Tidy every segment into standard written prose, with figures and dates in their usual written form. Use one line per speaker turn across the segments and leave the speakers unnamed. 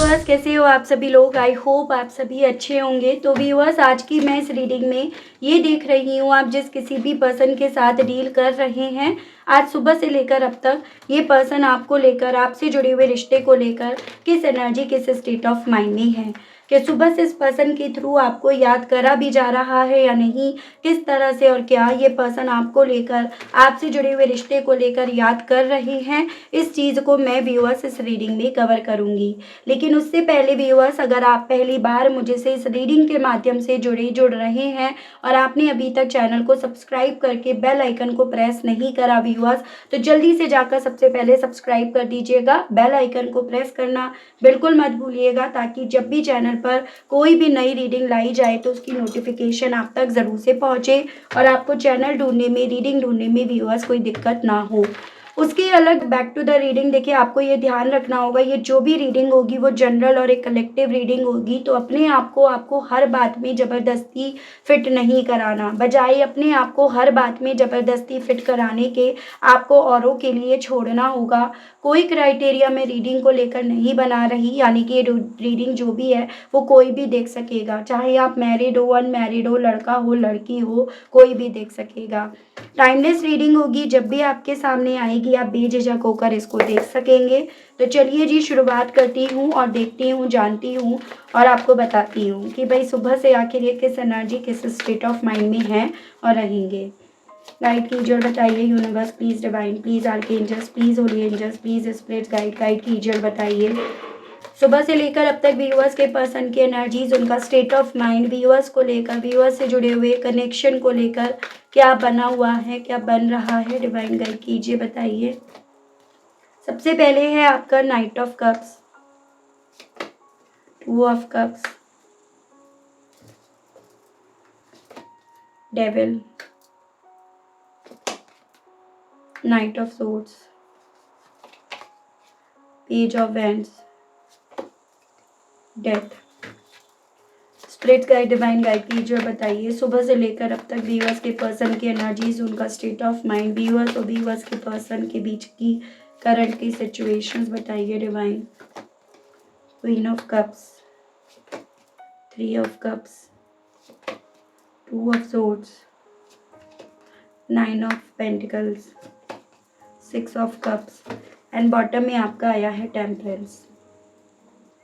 Viewers, कैसे हो आप सभी लोग। आई होप आप सभी अच्छे होंगे। तो व्यूअर्स, आज की मैं इस रीडिंग में ये देख रही हूँ, आप जिस किसी भी पर्सन के साथ डील कर रहे हैं, आज सुबह से लेकर अब तक ये पर्सन आपको लेकर, आपसे जुड़े हुए रिश्ते को लेकर किस एनर्जी, किस स्टेट ऑफ माइंड में है, कि सुबह से इस पर्सन के थ्रू आपको याद करा भी जा रहा है या नहीं, किस तरह से और क्या ये पर्सन आपको लेकर, आपसे जुड़े हुए रिश्ते को लेकर याद कर रहे हैं, इस चीज़ को मैं व्यूअर्स इस रीडिंग में कवर करूँगी। लेकिन उससे पहले व्यूअर्स, अगर आप पहली बार मुझे से इस रीडिंग के माध्यम से जुड़ रहे हैं और आपने अभी तक चैनल को सब्सक्राइब करके बेल आइकन को प्रेस नहीं करा व्यूअर्स, तो जल्दी से जाकर सबसे पहले सब्सक्राइब कर दीजिएगा। बेल आइकन को प्रेस करना बिल्कुल मत भूलिएगा, ताकि जब भी चैनल पर कोई भी नई रीडिंग लाई जाए तो उसकी नोटिफिकेशन आप तक ज़रूर से पहुँचे और आपको चैनल ढूंढने में, रीडिंग ढूंढने में व्यूअर्स कोई दिक्कत ना हो। उसके अलग बैक टू द रीडिंग, देखिए आपको ये ध्यान रखना होगा, ये जो भी रीडिंग होगी वो जनरल और एक कलेक्टिव रीडिंग होगी। तो अपने आप को आपको हर बात में ज़बरदस्ती फिट नहीं कराना, बजाय अपने आप को हर बात में ज़बरदस्ती फिट कराने के आपको औरों के लिए छोड़ना होगा। कोई क्राइटेरिया में रीडिंग को लेकर नहीं बना रही, यानी कि ये रीडिंग जो भी है वो कोई भी देख सकेगा, चाहे आप मैरिड हो, अनमैरिड हो, लड़का हो, लड़की हो, कोई भी देख सकेगा। टाइमलेस रीडिंग होगी, जब भी आपके सामने आएगी आप बेझिझक होकर इसको देख सकेंगे। तो चलिए जी, शुरुआत करती हूँ और देखती हूँ, जानती हूँ और आपको बताती हूँ कि भाई सुबह से आखिर ये किस एनर्जी, किस स्टेट ऑफ माइंड में हैं और रहेंगे। गाइड कीजिए और बताइए universe please, divine please, archangels please, holy angels please, spirits guide कीजिए और बताइए सुबह से लेकर अब तक व्यूअर्स के पर्सन की एनर्जीज, उनका स्टेट ऑफ माइंड, व्यूअर्स को लेकर, व्यूअर्स से जुड़े हुए कनेक्शन को लेकर क्या बना हुआ है, क्या बन रहा है। डिवाइन गाइड कीजिए, बताइए। सबसे पहले है आपका night of cups, 2 of cups, devil, night of swords, page of wands, death. Spirit guide, divine guide कीजिए और बताइए सुबह से लेकर अब तक व्यूअर्स के पर्सन की एनर्जीज, उनका स्टेट ऑफ माइंड, व्यूअर्स और व्यूअर्स के पर्सन के बीच की करंट की सिचुएशंस बताइए divine. Queen of cups, 3 of cups, 2 of swords, 9 of pentacles, 6 of cups and bottom में आपका आया है टेम्परेंस।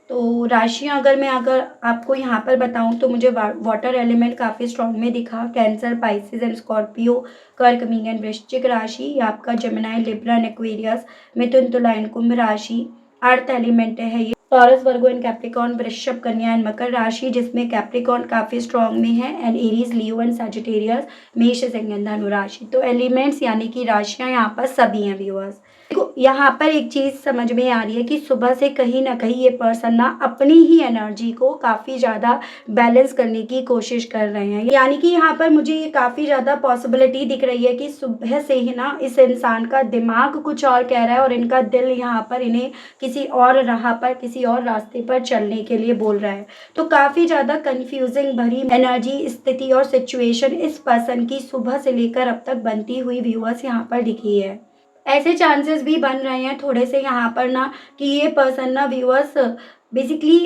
तो राशियाँ अगर मैं आपको यहाँ पर बताऊँ तो मुझे वाटर एलिमेंट काफ़ी स्ट्रॉन्ग में दिखा। कैंसर, पाइसेस एंड स्कॉर्पियो, कर्क, मीन एंड वृश्चिक राशि, आपका जमिनाई, लिब्रा एंड एक्वेरियस, मिथुन, तुला एंड कुंभ राशि। अर्थ एलिमेंट है ये टॉरस, वर्गो एंड कैप्रिकॉर्न, वृषभ, कन्या एंड मकर राशि, जिसमें कैप्रिकॉर्न काफ़ी स्ट्रॉन्ग में है and Aries, Leo and Sagittarius, मेष, सिंह एंड धनु राशि। तो एलिमेंट्स यानी कि राशियाँ यहाँ पर सभी हैं व्यूअर्स। देखो यहाँ पर एक चीज़ समझ में आ रही है कि सुबह से कहीं ना कहीं ये पर्सन ना अपनी ही एनर्जी को काफ़ी ज़्यादा बैलेंस करने की कोशिश कर रहे हैं। यानी कि यहाँ पर मुझे ये काफ़ी ज़्यादा पॉसिबिलिटी दिख रही है कि सुबह से ही ना इस इंसान का दिमाग कुछ और कह रहा है और इनका दिल यहाँ पर इन्हें किसी और राह पर, किसी और रास्ते पर चलने के लिए बोल रहा है। तो काफ़ी ज़्यादा कंफ्यूजिंग भरी एनर्जी, स्थिति और सिचुएशन इस पर्सन की सुबह से लेकर अब तक बनती हुई व्यूअर्स यहाँ पर दिखी है। ऐसे चांसेस भी बन रहे हैं थोड़े से यहाँ पर ना कि ये पर्सन ना व्यूअर्स बेसिकली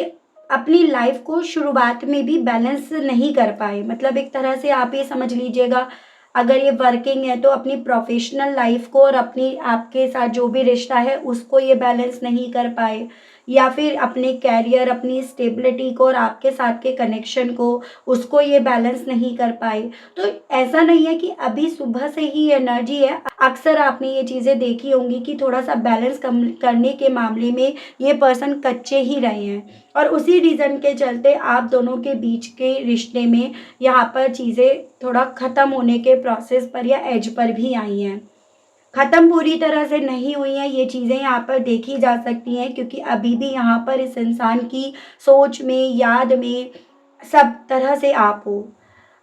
अपनी लाइफ को शुरुआत में भी बैलेंस नहीं कर पाए। मतलब एक तरह से आप ये समझ लीजिएगा, अगर ये वर्किंग है तो अपनी प्रोफेशनल लाइफ को और अपनी, आपके साथ जो भी रिश्ता है उसको ये बैलेंस नहीं कर पाए, या फिर अपने कैरियर, अपनी स्टेबिलिटी को और आपके साथ के कनेक्शन को, उसको ये बैलेंस नहीं कर पाए। तो ऐसा नहीं है कि अभी सुबह से ही एनर्जी है। अक्सर आपने ये चीज़ें देखी होंगी कि थोड़ा सा बैलेंस करने के मामले में ये पर्सन कच्चे ही रहे हैं और उसी रीज़न के चलते आप दोनों के बीच के रिश्ते में यहाँ पर चीज़ें थोड़ा ख़त्म होने के प्रोसेस पर या एज पर भी आई हैं। ख़त्म पूरी तरह से नहीं हुई हैं ये चीज़ें, यहाँ पर देखी जा सकती हैं, क्योंकि अभी भी यहाँ पर इस इंसान की सोच में, याद में, सब तरह से आप हो।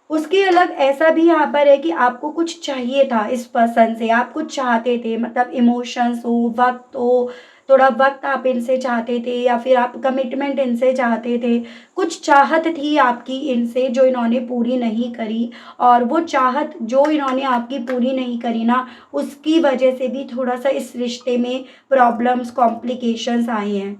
उसके अलग ऐसा भी यहाँ पर है कि आपको कुछ चाहिए था इस पर्सन से, आप कुछ चाहते थे, मतलब इमोशंस हो, वक्त हो, थोड़ा वक्त आप इनसे चाहते थे या फिर आप कमिटमेंट इनसे चाहते थे। कुछ चाहत थी आपकी इनसे जो इन्होंने पूरी नहीं करी, और वो चाहत जो इन्होंने आपकी पूरी नहीं करी ना, उसकी वजह से भी थोड़ा सा इस रिश्ते में प्रॉब्लम्स, कॉम्प्लिकेशंस आए हैं।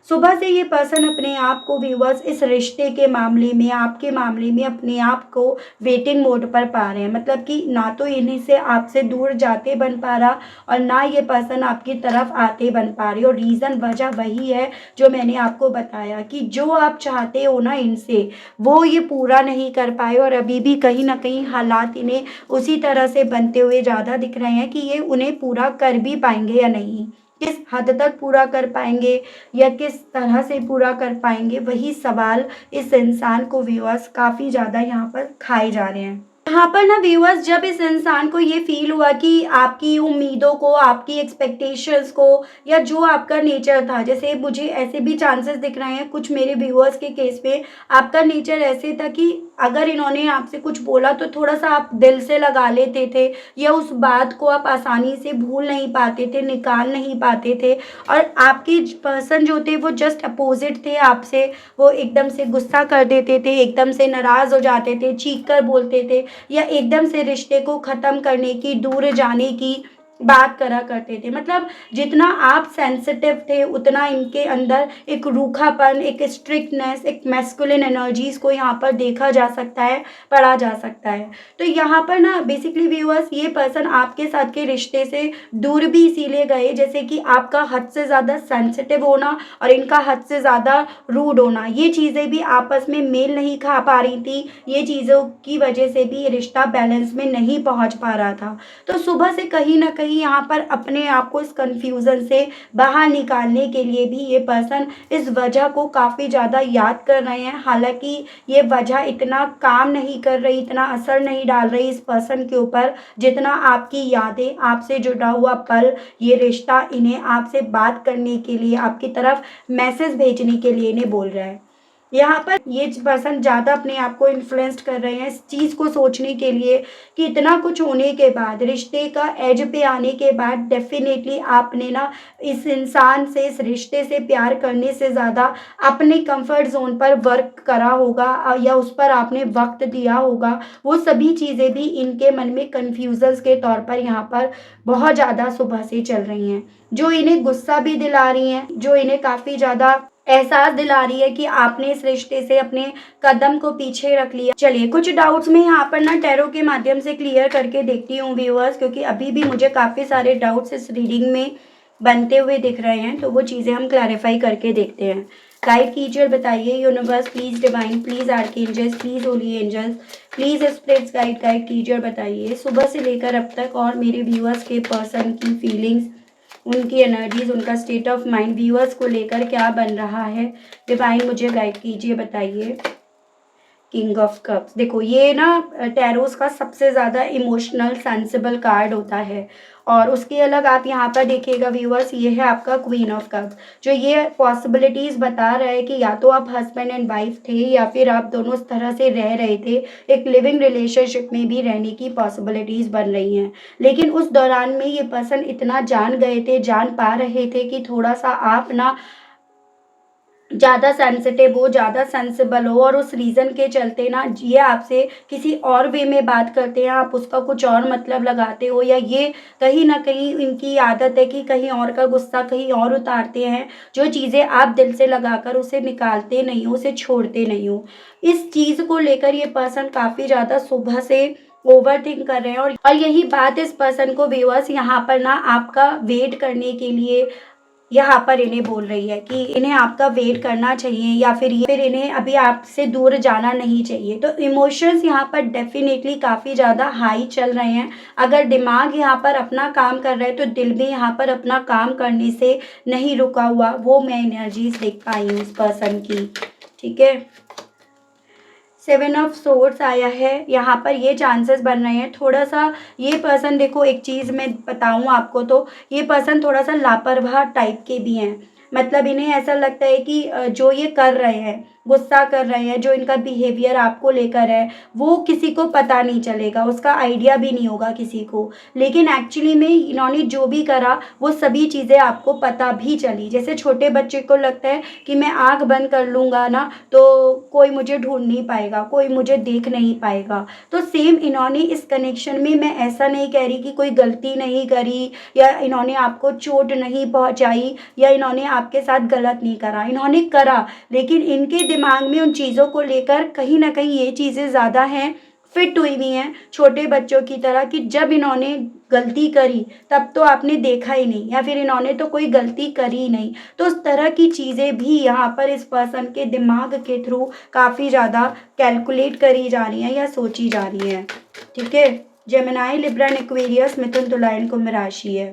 सुबह से ये पर्सन अपने आप को व्यूअर्स इस रिश्ते के मामले में, आपके मामले में अपने आप को वेटिंग मोड पर पा रहे हैं। मतलब कि ना तो इन्हीं से आपसे दूर जाते बन पा रहा और ना ये पर्सन आपकी तरफ आते बन पा रही। और रीज़न वजह वही है जो मैंने आपको बताया कि जो आप चाहते हो ना इनसे, वो ये पूरा नहीं कर पाए और अभी भी कहीं ना कहीं हालात इन्हें उसी तरह से बनते हुए ज़्यादा दिख रहे हैं कि ये उन्हें पूरा कर भी पाएंगे या नहीं, किस हद तक पूरा कर पाएंगे या किस तरह से पूरा कर पाएंगे, वही सवाल इस इंसान को व्यूअर्स काफ़ी ज़्यादा यहाँ पर खाए जा रहे हैं। यहाँ पर ना व्यूअर्स जब इस इंसान को ये फील हुआ कि आपकी उम्मीदों को, आपकी एक्सपेक्टेशंस को या जो आपका नेचर था, जैसे मुझे ऐसे भी चांसेस दिख रहे हैं कुछ मेरे व्यूअर्स के केस में, आपका नेचर ऐसे था कि अगर इन्होंने आपसे कुछ बोला तो थोड़ा सा आप दिल से लगा लेते थे या उस बात को आप आसानी से भूल नहीं पाते थे, निकाल नहीं पाते थे। और आपके पर्सन जो थे वो जस्ट अपोजिट थे आपसे, वो एकदम से गुस्सा कर देते थे, एकदम से नाराज़ हो जाते थे, चीख कर बोलते थे या एकदम से रिश्ते को ख़त्म करने की, दूर जाने की बात करा करते थे। मतलब जितना आप सेंसिटिव थे उतना इनके अंदर एक रूखापन, एक स्ट्रिक्टनेस, एक मैस्कुलिन एनर्जीज़ को यहाँ पर देखा जा सकता है, पढ़ा जा सकता है। तो यहाँ पर ना बेसिकली व्यूअर्स ये पर्सन आपके साथ के रिश्ते से दूर भी इसीलिए गए जैसे कि आपका हद से ज़्यादा सेंसिटिव होना और इनका हद से ज़्यादा रूड होना, ये चीज़ें भी आपस में मेल नहीं खा पा रही थी। ये चीज़ों की वजह से भी ये रिश्ता बैलेंस में नहीं पहुँच पा रहा था। तो सुबह से कहीं न कहीं यहाँ पर अपने आप को इस कन्फ्यूज़न से बाहर निकालने के लिए भी ये पर्सन इस वजह को काफ़ी ज़्यादा याद कर रहे हैं। हालाँकि ये वजह इतना काम नहीं कर रही, इतना असर नहीं डाल रही इस पर्सन के ऊपर, जितना आपकी यादें, आपसे जुड़ा हुआ पल, ये रिश्ता इन्हें आपसे बात करने के लिए, आपकी तरफ मैसेज भेजने के लिए इन्हें बोल रहा है। यहाँ पर ये पर्सन ज़्यादा अपने आप को इन्फ्लुएंस्ड कर रहे हैं इस चीज़ को सोचने के लिए कि इतना कुछ होने के बाद, रिश्ते का एज पे आने के बाद डेफ़िनेटली आपने ना इस इंसान से, इस रिश्ते से प्यार करने से ज़्यादा अपने कंफर्ट ज़ोन पर वर्क करा होगा या उस पर आपने वक़्त दिया होगा। वो सभी चीज़ें भी इनके मन में कन्फ्यूज़न्स के तौर पर यहाँ पर बहुत ज़्यादा सुबह से चल रही हैं, जो इन्हें गुस्सा भी दिला रही हैं, जो इन्हें काफ़ी ज़्यादा एहसास दिला रही है कि आपने इस रिश्ते से अपने कदम को पीछे रख लिया। चलिए कुछ डाउट्स मैं यहाँ पर ना टैरो के माध्यम से क्लियर करके देखती हूँ व्यूअर्स, क्योंकि अभी भी मुझे काफ़ी सारे डाउट्स इस रीडिंग में बनते हुए दिख रहे हैं, तो वो चीज़ें हम क्लैरिफाई करके देखते हैं। गाइड कीजिए और बताइए universe please, divine please, archangels please, holy angels please, spirits guide कीजिए और बताइए सुबह से लेकर अब तक और मेरे व्यूअर्स के पर्सन की फीलिंग्स, उनकी एनर्जीज, उनका स्टेट ऑफ माइंड व्यूअर्स को लेकर क्या बन रहा है। डिवाइन मुझे गाइड कीजिए, बताइए। किंग ऑफ कप्स, देखो ये ना टैरोस का सबसे ज़्यादा इमोशनल सेंसिबल कार्ड होता है। और उसके अलग आप यहाँ पर देखिएगा व्यूअर्स, ये है आपका क्वीन ऑफ कप्स, जो ये पॉसिबिलिटीज़ बता रहा है कि या तो आप हस्बैंड एंड वाइफ थे या फिर आप दोनों इस तरह से रह रहे थे, एक लिविंग रिलेशनशिप में भी रहने की पॉसिबिलिटीज़ बन रही हैं। लेकिन उस दौरान में ये पर्सन इतना जान गए थे, जान पा रहे थे कि थोड़ा सा आप ना ज़्यादा सेंसिटिव हो, ज़्यादा सेंसिबल हो और उस रीज़न के चलते ना ये आपसे किसी और वे में बात करते हैं, आप उसका कुछ और मतलब लगाते हो, या ये कहीं न कहीं इनकी आदत है कि कहीं और का गुस्सा कहीं और उतारते हैं, जो चीज़ें आप दिल से लगाकर उसे निकालते नहीं हो, उसे छोड़ते नहीं हो। इस चीज़ को लेकर ये पर्सन काफ़ी ज़्यादा सुबह से ओवरथिंक कर रहे हैं और यही बात इस पर्सन को व्यूअर्स यहाँ पर ना आपका वेट करने के लिए यहाँ पर इन्हें बोल रही है कि इन्हें आपका वेट करना चाहिए या फिर इन्हें अभी आपसे दूर जाना नहीं चाहिए। तो इमोशंस यहाँ पर डेफिनेटली काफ़ी ज़्यादा हाई चल रहे हैं। अगर दिमाग यहाँ पर अपना काम कर रहा है तो दिल भी यहाँ पर अपना काम करने से नहीं रुका हुआ, वो मैं एनर्जीज देख पाई हूँ इस पर्सन की। ठीक है, 7 ऑफ सोर्ड्स आया है, यहाँ पर ये चांसेस बन रहे हैं थोड़ा सा ये पर्सन, देखो एक चीज़ मैं बताऊँ आपको, तो ये पर्सन थोड़ा सा लापरवाह टाइप के भी हैं। मतलब इन्हें ऐसा लगता है कि जो ये कर रहे हैं गुस्सा कर रहे हैं, जो इनका बिहेवियर आपको लेकर है, वो किसी को पता नहीं चलेगा, उसका आइडिया भी नहीं होगा किसी को। लेकिन एक्चुअली में इन्होंने जो भी करा वो सभी चीज़ें आपको पता भी चली। जैसे छोटे बच्चे को लगता है कि मैं आँख बंद कर लूँगा ना तो कोई मुझे ढूंढ नहीं पाएगा, कोई मुझे देख नहीं पाएगा। तो सेम इन्होंने इस कनेक्शन में, मैं ऐसा नहीं कह रही कि कोई गलती नहीं करी या इन्होंने आपको चोट नहीं पहुंचाई या इन्होंने आपके साथ गलत नहीं करा, इन्होंने करा, लेकिन इनके दिमाग में उन चीज़ों को लेकर कहीं ना कहीं ये चीज़ें ज़्यादा हैं, फिट हुई हुई हैं छोटे बच्चों की तरह, कि जब इन्होंने गलती करी तब तो आपने देखा ही नहीं, या फिर इन्होंने तो कोई गलती करी ही नहीं। तो उस तरह की चीज़ें भी यहाँ पर इस पर्सन के दिमाग के थ्रू काफ़ी ज़्यादा कैलकुलेट करी जा रही हैं या सोची जा रही हैं। ठीक है, जेमिनी, लिब्रा, एक्वेरियस, मिथुन, तुला, कुंभ राशि है।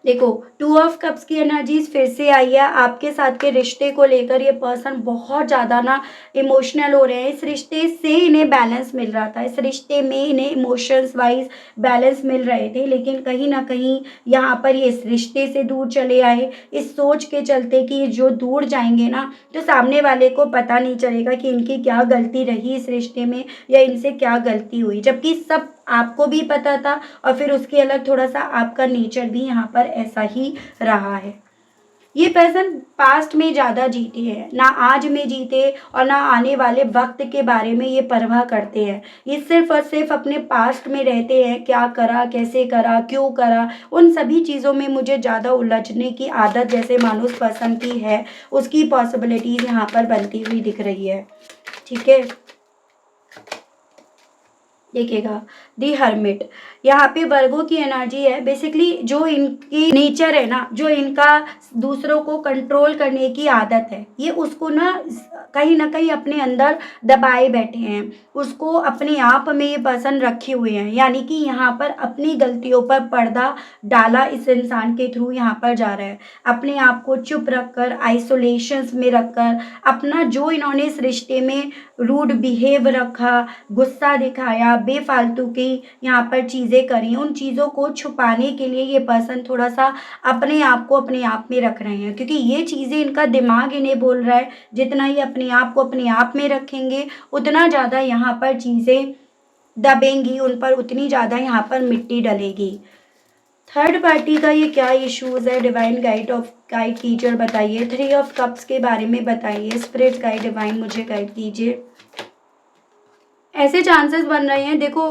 देखो, 2 ऑफ कप्स की एनर्जीज फिर से आई है। आपके साथ के रिश्ते को लेकर ये पर्सन बहुत ज़्यादा ना इमोशनल हो रहे हैं। इस रिश्ते से इन्हें बैलेंस मिल रहा था, इस रिश्ते में इन्हें इमोशंस वाइज बैलेंस मिल रहे थे, लेकिन कहीं ना कहीं यहाँ पर ये इस रिश्ते से दूर चले आए, इस सोच के चलते कि ये जो दूर जाएंगे ना तो सामने वाले को पता नहीं चलेगा कि इनकी क्या गलती रही इस रिश्ते में या इनसे क्या गलती हुई, जबकि सब आपको भी पता था। और फिर उसके अलग थोड़ा सा आपका नेचर भी यहाँ पर ऐसा ही रहा है। ये पर्सन पास्ट में ज़्यादा जीते हैं, ना आज में जीते और ना आने वाले वक्त के बारे में ये परवाह करते हैं। ये सिर्फ और सिर्फ अपने पास्ट में रहते हैं, क्या करा, कैसे करा, क्यों करा, उन सभी चीज़ों में मुझे ज़्यादा उलझने की आदत जैसे मानुस पर्सन की है, उसकी पॉसिबिलिटीज़ यहाँ पर बनती हुई दिख रही है। ठीक है, देखिएगा, दी हर्मिट, यहाँ पे वर्गो की एनर्जी है। बेसिकली जो इनकी नेचर है ना, जो इनका दूसरों को कंट्रोल करने की आदत है, ये उसको ना कहीं अपने अंदर दबाए बैठे हैं, उसको अपने आप में ये पर्सन रखे हुए हैं। यानी कि यहाँ पर अपनी गलतियों पर पर्दा डाला इस इंसान के थ्रू यहाँ पर जा रहा है। अपने आप को चुप रखकर, आइसोलेशंस में रखकर, अपना जो इन्होंने इस रिश्ते में रूड बिहेव रखा, गुस्सा दिखाया, बेफालतू की यहाँ पर चीज़ें करी, उन चीज़ों को छुपाने के लिए ये पर्सन थोड़ा सा अपने आप को अपने आप में रख रहे हैं, क्योंकि ये चीज़ें इनका दिमाग इन्हें बोल रहा है जितना ही अपने आप को अपने आप में रखेंगे उतना ज़्यादा यहाँ पर चीज़ें दबेंगी, उन पर उतनी ज़्यादा यहाँ पर मिट्टी डलेगी। थर्ड पार्टी का ये क्या इश्यूज है, डिवाइन गाइड कीजिए और बताइए। 3 ऑफ कप्स के बारे में बताइए, स्पिरिट गाइड, डिवाइन मुझे गाइड कीजिए। ऐसे चांसेस बन रहे हैं, देखो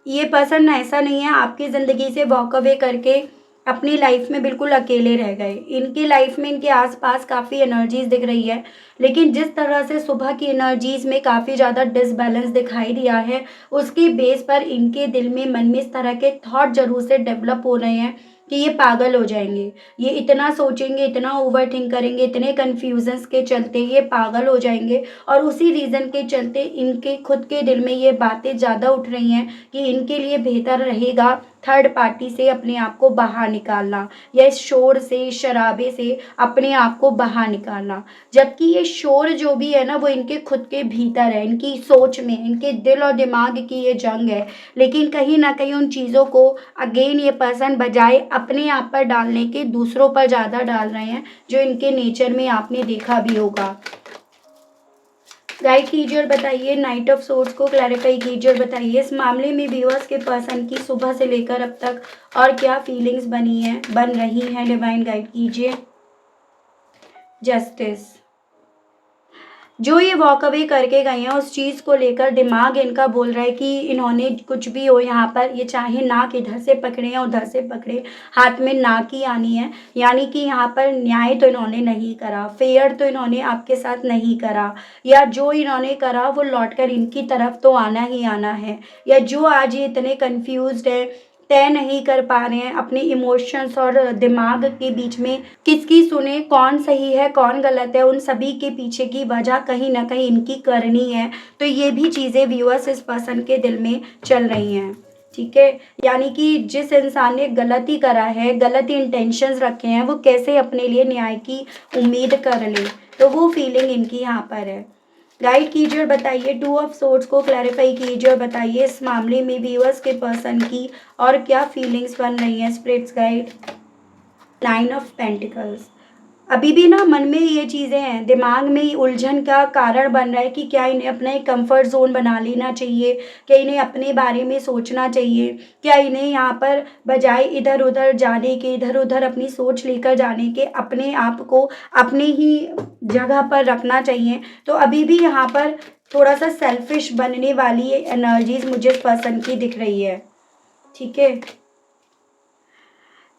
ये पर्सन ऐसा नहीं है आपकी ज़िंदगी से वॉक अवे करके अपनी लाइफ में बिल्कुल अकेले रह गए। इनकी लाइफ में इनके आसपास काफ़ी एनर्जीज दिख रही है, लेकिन जिस तरह से सुबह की एनर्जीज में काफ़ी ज़्यादा डिसबैलेंस दिखाई दिया है, उसके बेस पर इनके दिल में, मन में इस तरह के थॉट जरूर से डेवलप हो रहे हैं कि ये पागल हो जाएंगे, ये इतना सोचेंगे, इतना ओवर थिंक करेंगे, इतने कन्फ्यूजन्स के चलते ये पागल हो जाएंगे। और उसी रीज़न के चलते इनके खुद के दिल में ये बातें ज़्यादा उठ रही हैं कि इनके लिए बेहतर रहेगा थर्ड पार्टी से अपने आप को बाहर निकालना, या इस शोर से, इस शराबे से अपने आप को बाहर निकालना। जबकि ये शोर जो भी है ना वो इनके खुद के भीतर है, इनकी सोच में, इनके दिल और दिमाग की ये जंग है। लेकिन कहीं ना कहीं उन चीज़ों को अगेन ये पर्सन बजाय अपने आप पर डालने के दूसरों पर ज़्यादा डाल रहे हैं, जो इनके नेचर में आपने देखा भी होगा। गाइड कीजिए और बताइए, नाइट ऑफ सोर्ड्स को क्लैरिफाई कीजिए और बताइए इस मामले में व्यूअर्स के पर्सन की सुबह से लेकर अब तक और क्या फीलिंग्स बन रही हैं। डिवाइन गाइड कीजिए। जस्टिस, जो ये वॉक अवे करके गए हैं उस चीज़ को लेकर दिमाग इनका बोल रहा है कि इन्होंने कुछ भी हो यहाँ पर, ये चाहे नाक इधर से पकड़े या उधर से पकड़े, हाथ में नाक ही आनी है। यानी कि यहाँ पर न्याय तो इन्होंने नहीं करा, फेयर तो इन्होंने आपके साथ नहीं करा, या जो इन्होंने करा वो लौटकर इनकी तरफ तो आना ही आना है। या जो आज ये इतने कन्फ्यूज्ड है, तय नहीं कर पा रहे हैं अपने इमोशंस और दिमाग के बीच में किसकी सुने, कौन सही है कौन गलत है, उन सभी के पीछे की वजह कहीं ना कहीं इनकी करनी है। तो ये भी चीज़ें व्यूअर्स इस पर्सन के दिल में चल रही हैं। ठीक है, यानी कि जिस इंसान ने गलती करा है, गलत इंटेंशंस रखे हैं, वो कैसे अपने लिए न्याय की उम्मीद कर ले, तो वो फीलिंग इनकी यहाँ पर है। गाइड कीजिए और बताइए, 2 ऑफ सोर्ड्स को क्लैरिफाई कीजिए और बताइए इस मामले में व्यूअर्स के पर्सन की और क्या फीलिंग्स बन रही हैं। Spirits guide. 9 ऑफ पेंटिकल्स, अभी भी ना मन में ये चीज़ें हैं, दिमाग में उलझन का कारण बन रहा है कि क्या इन्हें अपना एक कंफर्ट ज़ोन बना लेना चाहिए, क्या इन्हें अपने बारे में सोचना चाहिए, क्या इन्हें यहाँ पर बजाय इधर-उधर जाने के, इधर-उधर अपनी सोच लेकर जाने के, अपने आप को अपने ही जगह पर रखना चाहिए। तो अभी भी यहाँ पर थोड़ा-सा सेल्फिश बनने वाली एनर्जीज़ मुझे इस पर्सन की दिख रही है, ठीक है?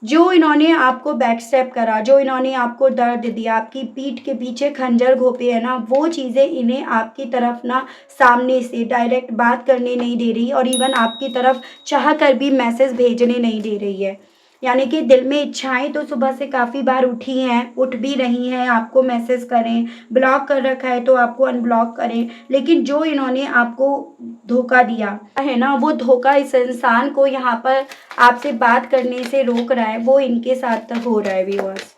जो इन्होंने आपको बैकस्टेप करा, जो इन्होंने आपको दर्द दिया, आपकी पीठ के पीछे खंजर घोंपे हैं ना, वो चीज़ें इन्हें आपकी तरफ ना सामने से डायरेक्ट बात करने नहीं दे रही और इवन आपकी तरफ चाह कर भी मैसेज भेजने नहीं दे रही है। यानी कि दिल में इच्छाएँ तो सुबह से काफ़ी बार उठी हैं, उठ भी रही हैं, आपको मैसेज करें, ब्लॉक कर रखा है तो आपको अनब्लॉक करें, लेकिन जो इन्होंने आपको धोखा दिया है ना, वो धोखा इस इंसान को यहाँ पर आपसे बात करने से रोक रहा है, वो इनके साथ तक हो रहा है व्यूअर्स।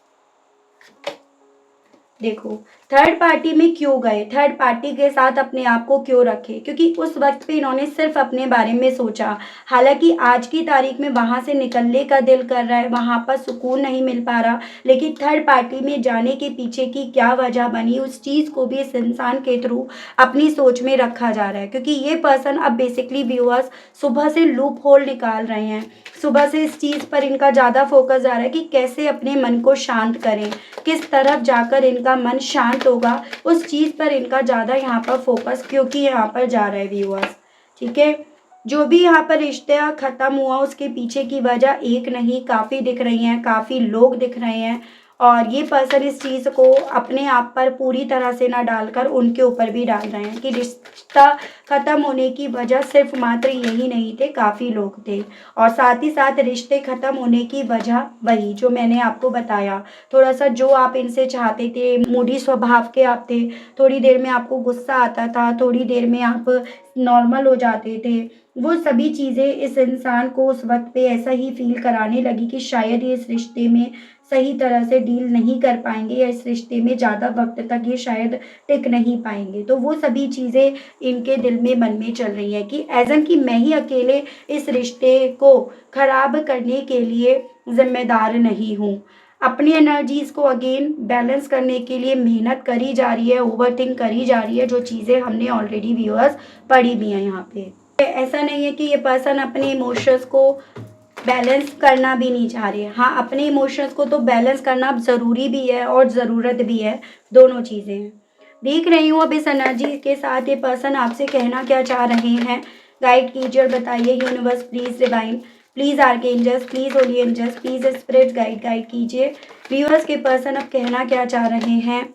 देखो, थर्ड पार्टी में क्यों गए, थर्ड पार्टी के साथ अपने आप को क्यों रखे, क्योंकि उस वक्त पे इन्होंने सिर्फ अपने बारे में सोचा। हालांकि आज की तारीख में वहां से निकलने का दिल कर रहा है, वहां पर सुकून नहीं मिल पा रहा, लेकिन थर्ड पार्टी में जाने के पीछे की क्या वजह बनी, उस चीज़ को भी इस इंसान के थ्रू अपनी सोच में रखा जा रहा है। क्योंकि ये पर्सन अब बेसिकली व्यूअर्स सुबह से लूप होल निकाल रहे हैं, सुबह से इस चीज़ पर इनका ज़्यादा फोकस जा रहा है कि कैसे अपने मन को शांत करें, किस तरफ जाकर इनका मन शांत होगा, उस चीज़ पर इनका ज़्यादा यहाँ पर फोकस क्योंकि यहाँ पर जा रहा है व्यूअर्स, ठीक है। जो भी यहाँ पर रिश्ता ख़त्म हुआ उसके पीछे की वजह एक नहीं काफ़ी दिख रही हैं, काफ़ी लोग दिख रहे हैं और ये पर्सन इस चीज़ को अपने आप पर पूरी तरह से ना डालकर उनके ऊपर भी डाल रहे हैं कि रिश्ता ख़त्म होने की वजह सिर्फ मात्र यही नहीं थे, काफ़ी लोग थे और साथ ही साथ रिश्ते ख़त्म होने की वजह वही जो मैंने आपको बताया, थोड़ा-सा जो आप इनसे चाहते थे, मूडी स्वभाव के आप थे, थोड़ी देर में आपको गुस्सा आता था, थोड़ी देर में आप नॉर्मल हो जाते थे, वो सभी चीज़ें इस इंसान को उस वक़्त पे ऐसा ही फ़ील कराने लगी कि शायद ये इस रिश्ते में सही तरह से डील नहीं कर पाएँगे या इस रिश्ते में ज़्यादा वक़्त तक ये शायद टिक नहीं पाएँगे। तो वो सभी चीज़ें इनके दिल में मन में चल रही हैं कि ऐज़ एन कि मैं ही अकेले इस रिश्ते को ख़राब करने के लिए ज़िम्मेदार नहीं हूँ। अपनी एनर्जीज़ को अगेन बैलेंस करने के लिए मेहनत करी जा रही है, ओवरथिंक करी जा रही है, जो चीज़ें हमने ऑलरेडी व्यूअर्स पढ़ी भी हैं यहाँ पे। ऐसा नहीं है कि ये पर्सन अपने इमोशंस को बैलेंस करना भी नहीं चाह रहे। हाँ, अपने इमोशंस को तो बैलेंस करना अब ज़रूरी भी है और ज़रूरत भी है, दोनों चीज़ें हैं। देख रही हूँ अब इस एनर्जी के साथ ये पर्सन आपसे कहना क्या चाह रहे हैं, गाइड कीजिए और बताइए universe please divine, please archangels, please holy angels, please spirit guide कीजिए। व्यूअर्स के पर्सन अब कहना क्या चाह रहे हैं।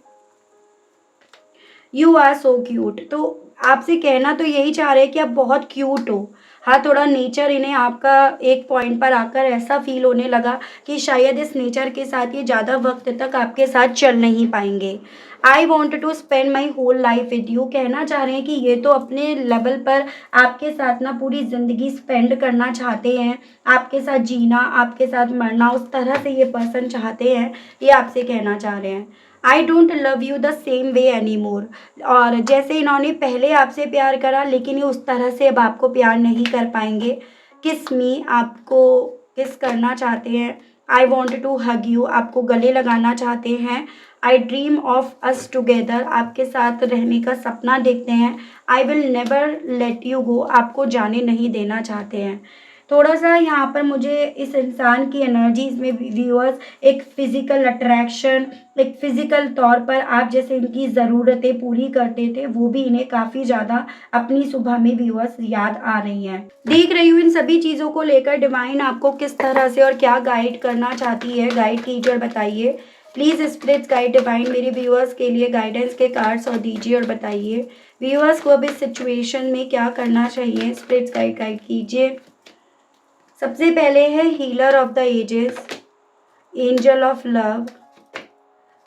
यू आर सो क्यूट, तो आपसे कहना तो यही चाह रहे हैं कि आप बहुत क्यूट हो। हाँ, थोड़ा नेचर इन्हें आपका एक पॉइंट पर आकर ऐसा फ़ील होने लगा कि शायद इस नेचर के साथ ये ज़्यादा वक़्त तक आपके साथ चल नहीं पाएँगे। I want to spend my whole life with you, कहना चाह रहे हैं कि ये तो अपने लेवल पर आपके साथ ना पूरी ज़िंदगी स्पेंड करना चाहते हैं, आपके साथ जीना, आपके साथ मरना, उस तरह से ये पर्सन चाहते हैं, ये आपसे कहना चाह रहे हैं। I don't love you the same way any more, और जैसे इन्होंने पहले आपसे प्यार करा लेकिन ये उस तरह से अब आपको प्यार नहीं कर पाएंगे। किस मी, आपको किस करना चाहते हैं। I want to hug you, आपको गले लगाना चाहते हैं। I dream of us together, आपके साथ रहने का सपना देखते हैं। I will never let you go, आपको जाने नहीं देना चाहते हैं। थोड़ा-सा यहाँ पर मुझे इस इंसान की एनर्जीज़ में व्यूअर्स एक फ़िज़िकल अट्रैक्शन, एक फ़िज़िकल तौर पर आप जैसे इनकी ज़रूरतें पूरी करते थे, वो भी इन्हें काफ़ी ज़्यादा अपनी सुबह में व्यूअर्स याद आ रही हैं। देख रही हूँ इन सभी चीज़ों को लेकर डिवाइन आपको किस तरह से और क्या गाइड करना चाहती है, गाइड कीजिए और बताइए। प्लीज़ स्पिरिट्स गाइड डिवाइन मेरे व्यूअर्स के लिए गाइडेंस के कार्ड्स और दीजिए और बताइए व्यूअर्स को अब इस सिचुएशन में क्या करना चाहिए। स्पिरिट्स गाइड कीजिए। सबसे पहले है healer of the ages, angel of love,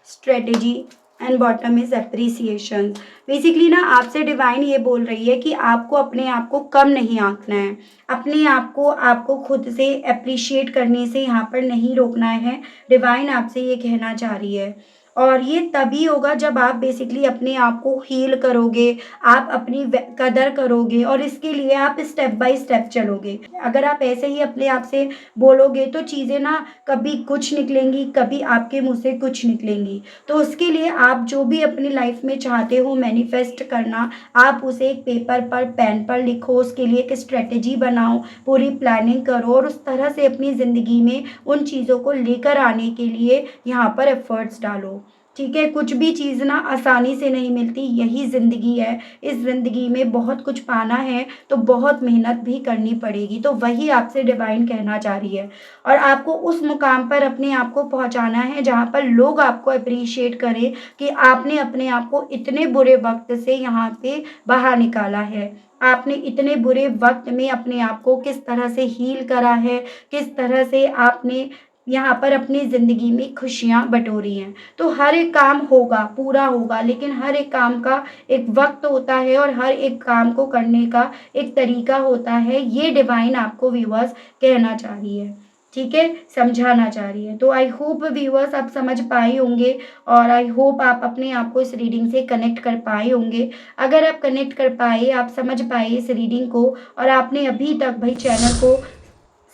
strategy and bottom is appreciation. Basically ना आपसे डिवाइन ये बोल रही है कि आपको अपने आप को कम नहीं आंकना है, अपने आप को आपको खुद से अप्रिशिएट करने से यहाँ पर नहीं रोकना है। डिवाइन आपसे ये कहना चाह रही है और ये तभी होगा जब आप बेसिकली अपने आप को हील करोगे, आप अपनी कदर करोगे और इसके लिए आप स्टेप बाय स्टेप चलोगे। अगर आप ऐसे ही अपने आप से बोलोगे तो चीज़ें ना कभी कुछ निकलेंगी, कभी आपके मुंह से कुछ निकलेंगी। तो उसके लिए आप जो भी अपनी लाइफ में चाहते हो मैनिफेस्ट करना, आप उसे एक पेपर पर पेन पर लिखो, उसके लिए एक स्ट्रेटेजी बनाओ, पूरी प्लानिंग करो और उस तरह से अपनी ज़िंदगी में उन चीज़ों को लेकर आने के लिए यहाँ पर एफर्ट्स डालो। ठीक है, कुछ भी चीज़ ना आसानी से नहीं मिलती, यही ज़िंदगी है। इस ज़िंदगी में बहुत कुछ पाना है तो बहुत मेहनत भी करनी पड़ेगी। तो वही आपसे डिवाइन कहना चाह रही है और आपको उस मुकाम पर अपने आप को पहुंचाना है जहां पर लोग आपको अप्रिशिएट करें कि आपने अपने आप को इतने बुरे वक्त से यहाँ पे बाहर निकाला है। आपने इतने बुरे वक्त में अपने आप को किस तरह से हील करा है, किस तरह से आपने यहाँ पर अपनी ज़िंदगी में खुशियाँ बटोरी हैं। तो हर एक काम होगा, पूरा होगा, लेकिन हर एक काम का एक वक्त होता है और हर एक काम को करने का एक तरीका होता है। ये डिवाइन आपको व्यूअर्स कहना चाह रही है, ठीक है, समझाना चाह रही है। तो आई होप व्यूअर्स आप समझ पाए होंगे और आई होप आप अपने आप को इस रीडिंग से कनेक्ट कर पाए होंगे। अगर आप कनेक्ट कर पाए, आप समझ पाए इस रीडिंग को और आपने अभी तक भाई चैनल को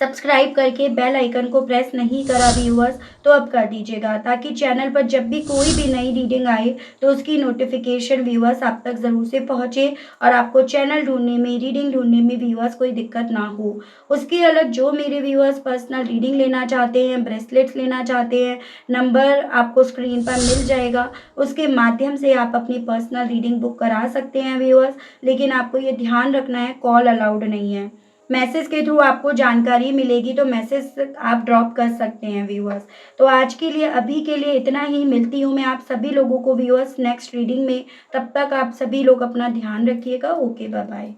सब्सक्राइब करके बेल आइकन को प्रेस नहीं करा व्यूअर्स तो अब कर दीजिएगा, ताकि चैनल पर जब भी कोई भी नई रीडिंग आए तो उसकी नोटिफिकेशन व्यूअर्स आप तक ज़रूर से पहुँचे और आपको चैनल ढूंढने में, रीडिंग ढूंढने में व्यूअर्स कोई दिक्कत ना हो। उसके अलग जो मेरे व्यूअर्स पर्सनल रीडिंग लेना चाहते हैं, ब्रेसलेट्स लेना चाहते हैं, नंबर आपको स्क्रीन पर मिल जाएगा, उसके माध्यम से आप अपनी पर्सनल रीडिंग बुक करा सकते हैं व्यूअर्स। लेकिन आपको ये ध्यान रखना है, कॉल अलाउड नहीं है। मैसेज के थ्रू आपको जानकारी मिलेगी तो मैसेज आप ड्रॉप कर सकते हैं व्यूअर्स। तो आज के लिए, अभी के लिए इतना ही। मिलती हूँ मैं आप सभी लोगों को व्यूअर्स नेक्स्ट रीडिंग में। तब तक आप सभी लोग अपना ध्यान रखिएगा। Okay, bye bye.